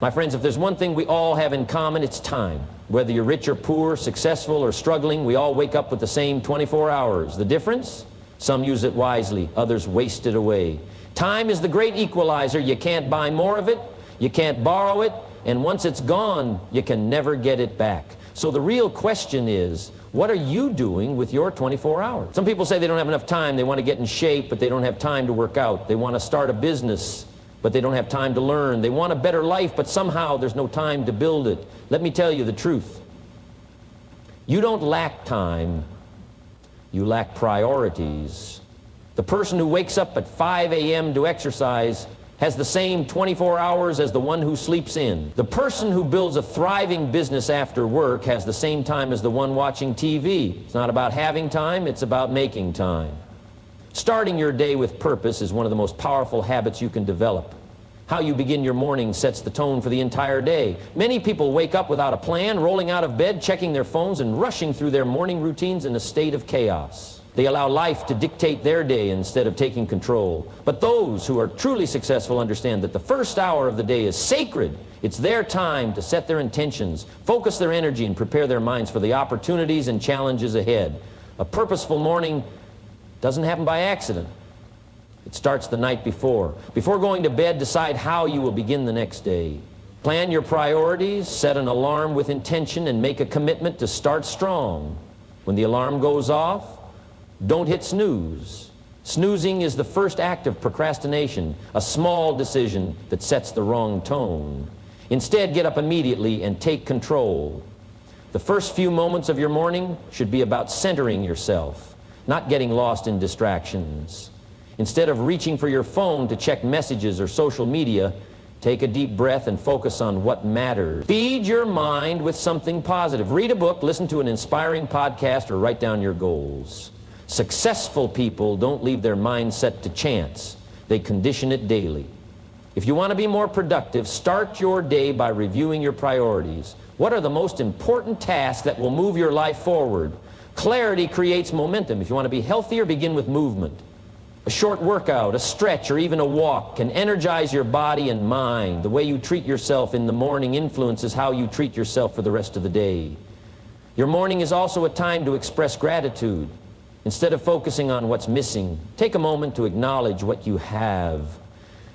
My friends, if there's one thing we all have in common, it's time. Whether you're rich or poor, successful or struggling, we all wake up with the same 24 hours. The difference? Some use it wisely, others waste it away. Time is the great equalizer. You can't buy more of it, you can't borrow it, and once it's gone, you can never get it back. So the real question is, what are you doing with your 24 hours? Some people say they don't have enough time. They want to get in shape, but they don't have time to work out. They want to start a business, but they don't have time to learn. They want a better life, but somehow there's no time to build it. Let me tell you the truth. You don't lack time, you lack priorities. The person who wakes up at 5 a.m. to exercise has the same 24 hours as the one who sleeps in. The person who builds a thriving business after work has the same time as the one watching TV. It's not about having time, it's about making time. Starting your day with purpose is one of the most powerful habits you can develop. How you begin your morning sets the tone for the entire day. Many people wake up without a plan, rolling out of bed, checking their phones, and rushing through their morning routines in a state of chaos. They allow life to dictate their day instead of taking control. But those who are truly successful understand that the first hour of the day is sacred. It's their time to set their intentions, focus their energy, and prepare their minds for the opportunities and challenges ahead. A purposeful morning doesn't happen by accident. It starts the night before. Before going to bed, decide how you will begin the next day. Plan your priorities, set an alarm with intention, and make a commitment to start strong. When the alarm goes off, don't hit snooze. Snoozing is the first act of procrastination, a small decision that sets the wrong tone. Instead, get up immediately and take control. The first few moments of your morning should be about centering yourself, not getting lost in distractions. Instead of reaching for your phone to check messages or social media, take a deep breath and focus on what matters. Feed your mind with something positive. Read a book, listen to an inspiring podcast, or write down your goals. Successful people don't leave their mindset to chance. They condition it daily. If you want to be more productive, start your day by reviewing your priorities. What are the most important tasks that will move your life forward? Clarity creates momentum. If you want to be healthier, begin with movement. A short workout, a stretch, or even a walk can energize your body and mind. The way you treat yourself in the morning influences how you treat yourself for the rest of the day. Your morning is also a time to express gratitude. Instead of focusing on what's missing, take a moment to acknowledge what you have.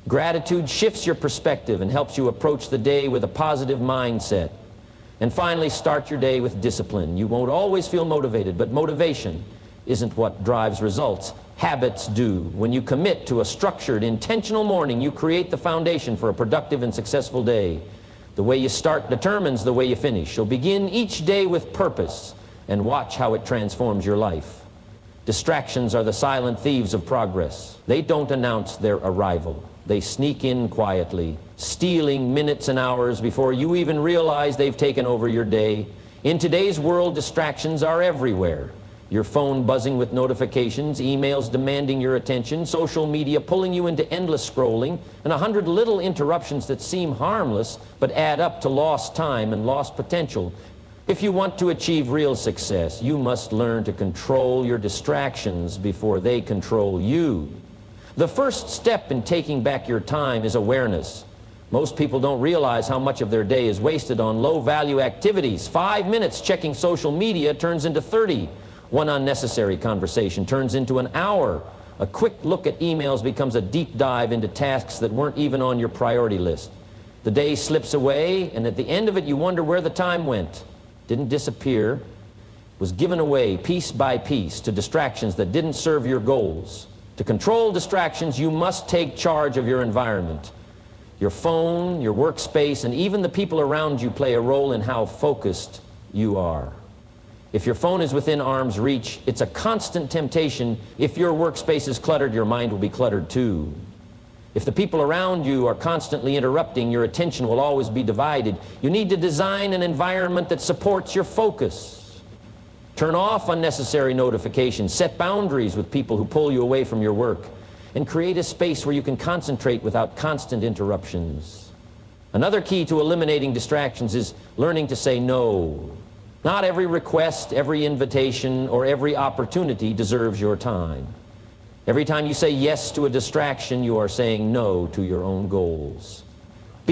Gratitude shifts your perspective and helps you approach the day with a positive mindset. And finally, start your day with discipline. You won't always feel motivated, but motivation isn't what drives results. Habits do. When you commit to a structured, intentional morning, you create the foundation for a productive and successful day. The way you start determines the way you finish. So begin each day with purpose and watch how it transforms your life. Distractions are the silent thieves of progress. They don't announce their arrival. They sneak in quietly, stealing minutes and hours before you even realize they've taken over your day. In today's world, distractions are everywhere. Your phone buzzing with notifications, emails demanding your attention, social media pulling you into endless scrolling, and 100 little interruptions that seem harmless but add up to lost time and lost potential. If you want to achieve real success, you must learn to control your distractions before they control you. The first step in taking back your time is awareness. Most people don't realize how much of their day is wasted on low-value activities. 5 minutes checking social media turns into 30. One unnecessary conversation turns into an hour. A quick look at emails becomes a deep dive into tasks that weren't even on your priority list. The day slips away, and at the end of it you wonder where the time went. Didn't disappear. It was given away piece by piece to distractions that didn't serve your goals. To control distractions, you must take charge of your environment. Your phone, your workspace, and even the people around you play a role in how focused you are. If your phone is within arm's reach, it's a constant temptation. If your workspace is cluttered, your mind will be cluttered too. If the people around you are constantly interrupting, your attention will always be divided. You need to design an environment that supports your focus. Turn off unnecessary notifications, set boundaries with people who pull you away from your work, and create a space where you can concentrate without constant interruptions. Another key to eliminating distractions is learning to say no. Not every request, every invitation, or every opportunity deserves your time. Every time you say yes to a distraction, you are saying no to your own goals.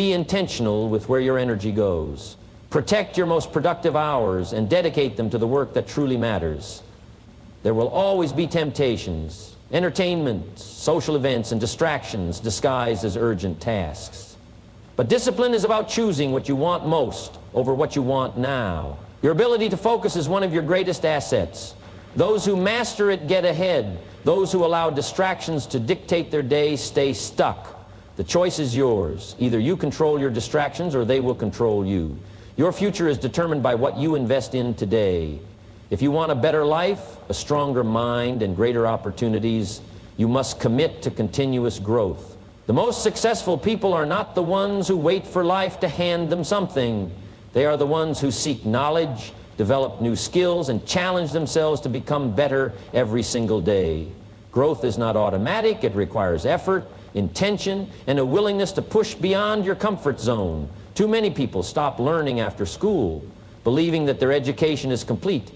Be intentional with where your energy goes. Protect your most productive hours and dedicate them to the work that truly matters. There will always be temptations, entertainment, social events, and distractions disguised as urgent tasks. But discipline is about choosing what you want most over what you want now. Your ability to focus is one of your greatest assets. Those who master it get ahead. Those who allow distractions to dictate their day stay stuck. The choice is yours. Either you control your distractions or they will control you. Your future is determined by what you invest in today. If you want a better life, a stronger mind, and greater opportunities, you must commit to continuous growth. The most successful people are not the ones who wait for life to hand them something. They are the ones who seek knowledge, develop new skills, and challenge themselves to become better every single day. Growth is not automatic. It requires effort, intention, and a willingness to push beyond your comfort zone. Too many people stop learning after school, believing that their education is complete.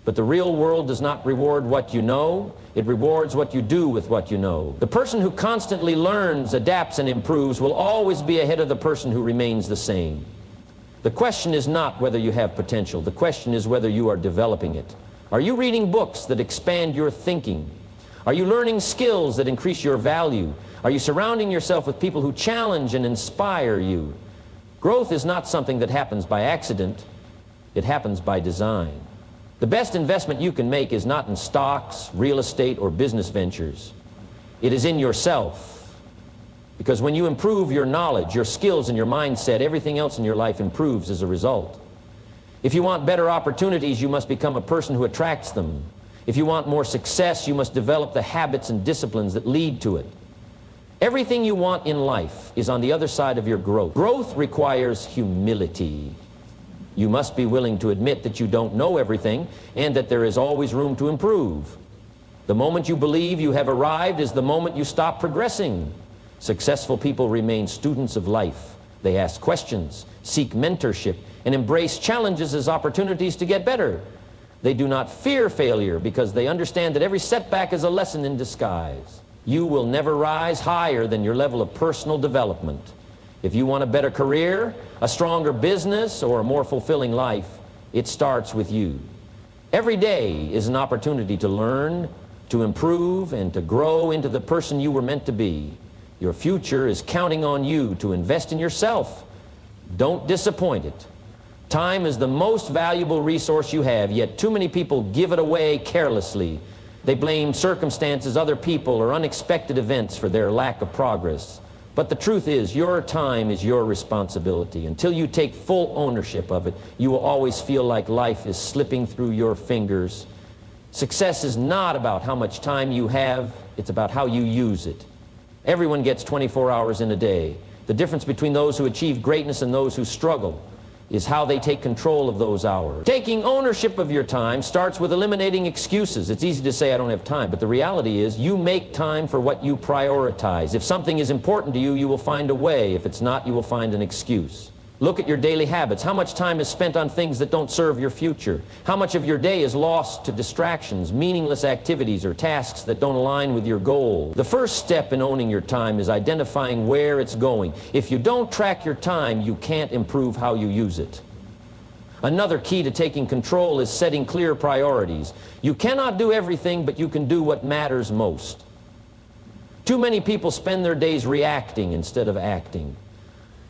But the real world does not reward what you know. It rewards what you do with what you know. The person who constantly learns, adapts, and improves will always be ahead of the person who remains the same. The question is not whether you have potential. The question is whether you are developing it. Are you reading books that expand your thinking? Are you learning skills that increase your value? Are you surrounding yourself with people who challenge and inspire you? Growth is not something that happens by accident. It happens by design. The best investment you can make is not in stocks, real estate, or business ventures. It is in yourself. Because when you improve your knowledge, your skills, and your mindset, everything else in your life improves as a result. If you want better opportunities, you must become a person who attracts them. If you want more success, you must develop the habits and disciplines that lead to it. Everything you want in life is on the other side of your growth. Growth requires humility. You must be willing to admit that you don't know everything and that there is always room to improve. The moment you believe you have arrived is the moment you stop progressing. Successful people remain students of life. They ask questions, seek mentorship, and embrace challenges as opportunities to get better. They do not fear failure because they understand that every setback is a lesson in disguise. You will never rise higher than your level of personal development. If you want a better career, a stronger business, or a more fulfilling life, it starts with you. Every day is an opportunity to learn, to improve, and to grow into the person you were meant to be. Your future is counting on you to invest in yourself. Don't disappoint it. Time is the most valuable resource you have, yet too many people give it away carelessly. They blame circumstances, other people, or unexpected events for their lack of progress. But the truth is, your time is your responsibility. Until you take full ownership of it, you will always feel like life is slipping through your fingers. Success is not about how much time you have, it's about how you use it. Everyone gets 24 hours in a day. The difference between those who achieve greatness and those who struggle is how they take control of those hours. Taking ownership of your time starts with eliminating excuses. It's easy to say, I don't have time, but the reality is you make time for what you prioritize. If something is important to you, you will find a way. If it's not, you will find an excuse. Look at your daily habits. How much time is spent on things that don't serve your future? How much of your day is lost to distractions, meaningless activities, or tasks that don't align with your goals? The first step in owning your time is identifying where it's going. If you don't track your time, you can't improve how you use it. Another key to taking control is setting clear priorities. You cannot do everything, but you can do what matters most. Too many people spend their days reacting instead of acting.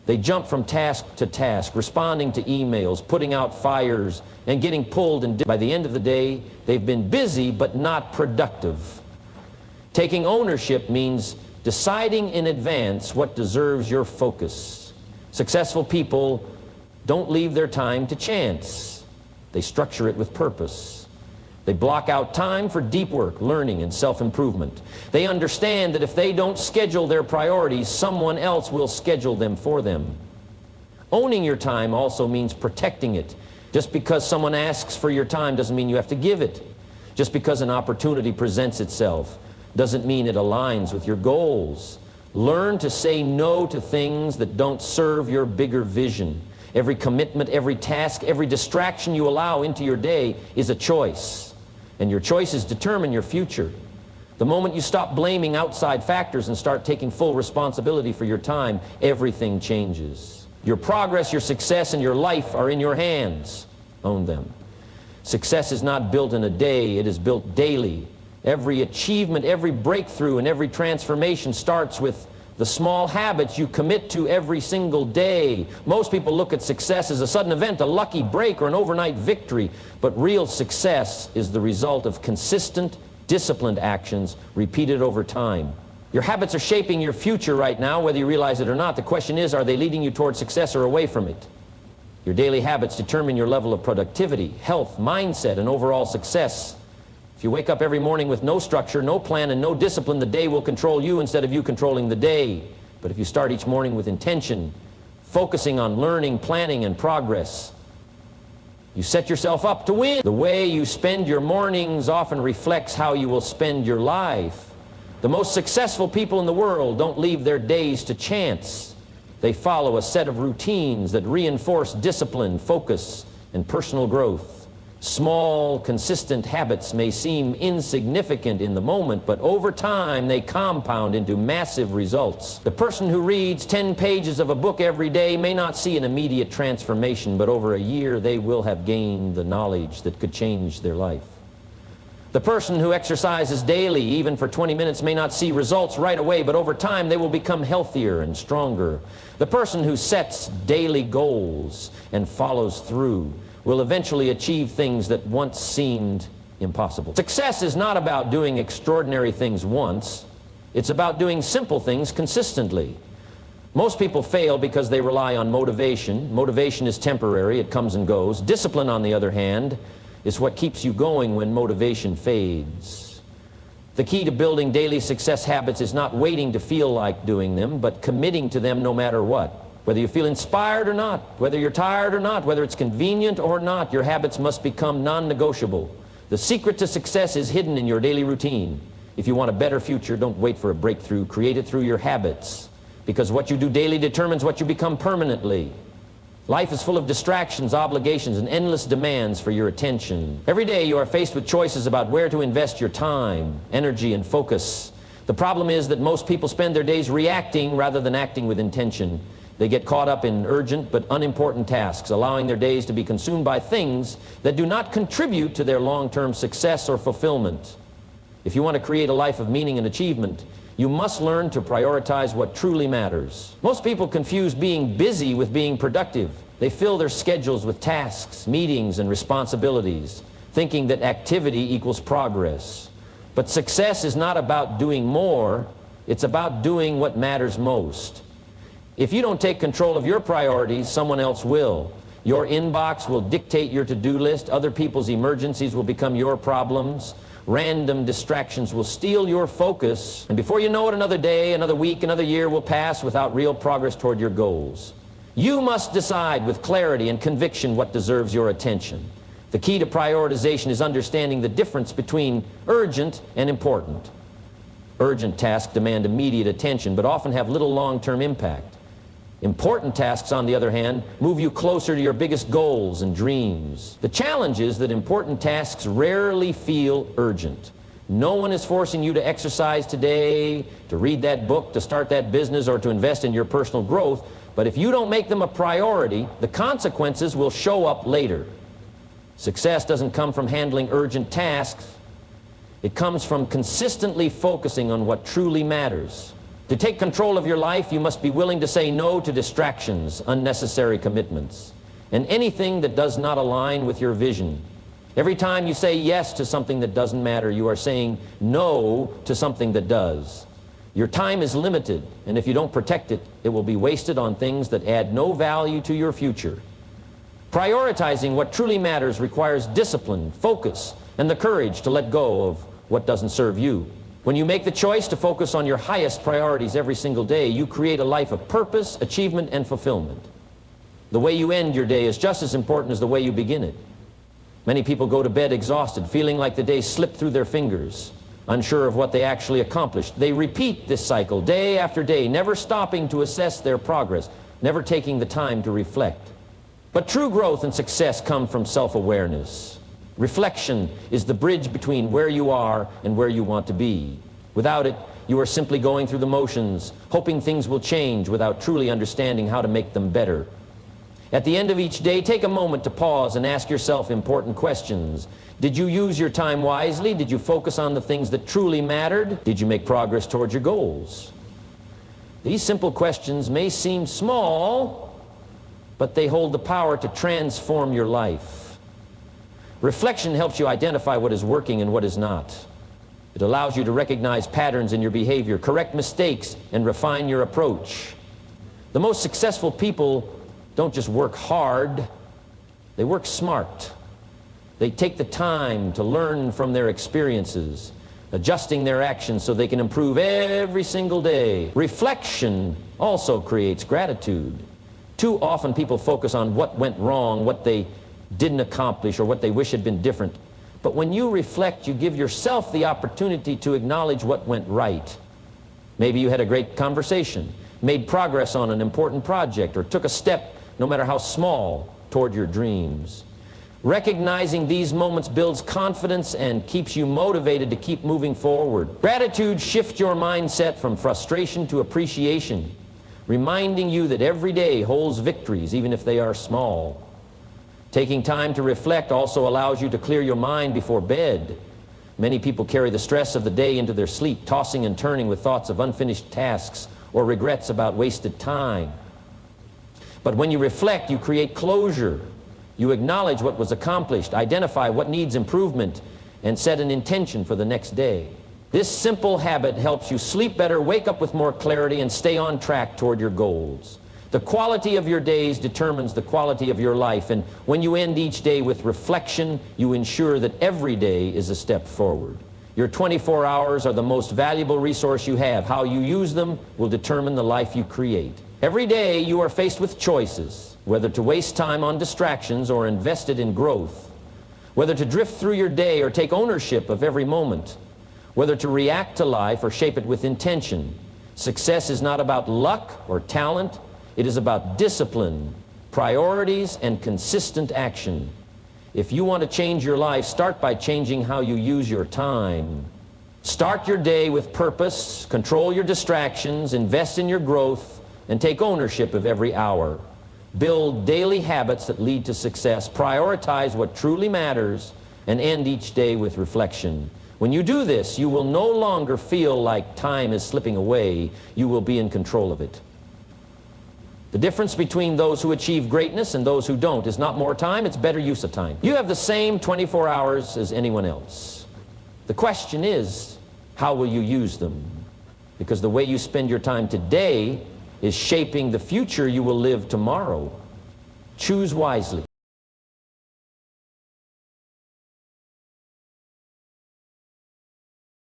They jump from task to task, responding to emails, putting out fires, and getting pulled, and by the end of the day, they've been busy but not productive. Taking ownership means deciding in advance what deserves your focus. Successful people don't leave their time to chance. They structure it with purpose. They block out time for deep work, learning, and self-improvement. They understand that if they don't schedule their priorities, someone else will schedule them for them. Owning your time also means protecting it. Just because someone asks for your time doesn't mean you have to give it. Just because an opportunity presents itself doesn't mean it aligns with your goals. Learn to say no to things that don't serve your bigger vision. Every commitment, every task, every distraction you allow into your day is a choice. And your choices determine your future. The moment you stop blaming outside factors and start taking full responsibility for your time, everything changes. Your progress, your success, and your life are in your hands. Own them. Success is not built in a day, it is built daily. Every achievement, every breakthrough, and every transformation starts with the small habits you commit to every single day. Most people look at success as a sudden event, a lucky break, or an overnight victory. But real success is the result of consistent, disciplined actions repeated over time. Your habits are shaping your future right now, whether you realize it or not. The question is, are they leading you toward success or away from it? Your daily habits determine your level of productivity, health, mindset, and overall success. If you wake up every morning with no structure, no plan, and no discipline, the day will control you instead of you controlling the day. But if you start each morning with intention, focusing on learning, planning, and progress, you set yourself up to win. The way you spend your mornings often reflects how you will spend your life. The most successful people in the world don't leave their days to chance. They follow a set of routines that reinforce discipline, focus, and personal growth. Small, consistent habits may seem insignificant in the moment, but over time they compound into massive results. The person who reads 10 pages of a book every day may not see an immediate transformation, but over a year they will have gained the knowledge that could change their life. The person who exercises daily, even for 20 minutes, may not see results right away, but over time they will become healthier and stronger. The person who sets daily goals and follows through will eventually achieve things that once seemed impossible. Success is not about doing extraordinary things once. It's about doing simple things consistently. Most people fail because they rely on motivation. Motivation is temporary, it comes and goes. Discipline, on the other hand, is what keeps you going when motivation fades. The key to building daily success habits is not waiting to feel like doing them, but committing to them no matter what. Whether you feel inspired or not, whether you're tired or not, whether it's convenient or not, your habits must become non-negotiable. The secret to success is hidden in your daily routine. If you want a better future, don't wait for a breakthrough. Create it through your habits, because what you do daily determines what you become permanently. Life is full of distractions, obligations, and endless demands for your attention. Every day you are faced with choices about where to invest your time, energy, and focus. The problem is that most people spend their days reacting rather than acting with intention. They get caught up in urgent but unimportant tasks, allowing their days to be consumed by things that do not contribute to their long-term success or fulfillment. If you want to create a life of meaning and achievement, you must learn to prioritize what truly matters. Most people confuse being busy with being productive. They fill their schedules with tasks, meetings, and responsibilities, thinking that activity equals progress. But success is not about doing more, it's about doing what matters most. If you don't take control of your priorities, someone else will. Your inbox will dictate your to-do list. Other people's emergencies will become your problems. Random distractions will steal your focus. And before you know it, another day, another week, another year will pass without real progress toward your goals. You must decide with clarity and conviction what deserves your attention. The key to prioritization is understanding the difference between urgent and important. Urgent tasks demand immediate attention, but often have little long-term impact. Important tasks, on the other hand, move you closer to your biggest goals and dreams. The challenge is that important tasks rarely feel urgent. No one is forcing you to exercise today, to read that book, to start that business, or to invest in your personal growth. But if you don't make them a priority, the consequences will show up later. Success doesn't come from handling urgent tasks. It comes from consistently focusing on what truly matters. To take control of your life, you must be willing to say no to distractions, unnecessary commitments, and anything that does not align with your vision. Every time you say yes to something that doesn't matter, you are saying no to something that does. Your time is limited, and if you don't protect it, it will be wasted on things that add no value to your future. Prioritizing what truly matters requires discipline, focus, and the courage to let go of what doesn't serve you. When you make the choice to focus on your highest priorities every single day, you create a life of purpose, achievement, and fulfillment. The way you end your day is just as important as the way you begin it. Many people go to bed exhausted, feeling like the day slipped through their fingers, unsure of what they actually accomplished. They repeat this cycle day after day, never stopping to assess their progress, never taking the time to reflect. But true growth and success come from self-awareness. Reflection is the bridge between where you are and where you want to be. Without it, you are simply going through the motions, hoping things will change without truly understanding how to make them better. At the end of each day, take a moment to pause and ask yourself important questions. Did you use your time wisely? Did you focus on the things that truly mattered? Did you make progress towards your goals? These simple questions may seem small, but they hold the power to transform your life. Reflection helps you identify what is working and what is not. It allows you to recognize patterns in your behavior, correct mistakes, and refine your approach. The most successful people don't just work hard, they work smart. They take the time to learn from their experiences, adjusting their actions so they can improve every single day. Reflection also creates gratitude. Too often people focus on what went wrong, what they didn't accomplish, or what they wish had been different. But when you reflect, you give yourself the opportunity to acknowledge what went right. Maybe you had a great conversation, made progress on an important project, or took a step, no matter how small, toward your dreams. Recognizing these moments builds confidence and keeps you motivated to keep moving forward. Gratitude shifts your mindset from frustration to appreciation, reminding you that every day holds victories, even if they are small. Taking time to reflect also allows you to clear your mind before bed. Many people carry the stress of the day into their sleep, tossing and turning with thoughts of unfinished tasks or regrets about wasted time. But when you reflect, you create closure. You acknowledge what was accomplished, identify what needs improvement, and set an intention for the next day. This simple habit helps you sleep better, wake up with more clarity, and stay on track toward your goals. The quality of your days determines the quality of your life, and when you end each day with reflection, you ensure that every day is a step forward. Your 24 hours are the most valuable resource you have. How you use them will determine the life you create. Every day you are faced with choices, whether to waste time on distractions or invest it in growth, whether to drift through your day or take ownership of every moment, whether to react to life or shape it with intention. Success is not about luck or talent. It is about discipline, priorities, and consistent action. If you want to change your life, start by changing how you use your time. Start your day with purpose, control your distractions, invest in your growth, and take ownership of every hour. Build daily habits that lead to success, prioritize what truly matters, and end each day with reflection. When you do this, you will no longer feel like time is slipping away. You will be in control of it. The difference between those who achieve greatness and those who don't is not more time, it's better use of time. You have the same 24 hours as anyone else. The question is, how will you use them? Because the way you spend your time today is shaping the future you will live tomorrow. Choose wisely.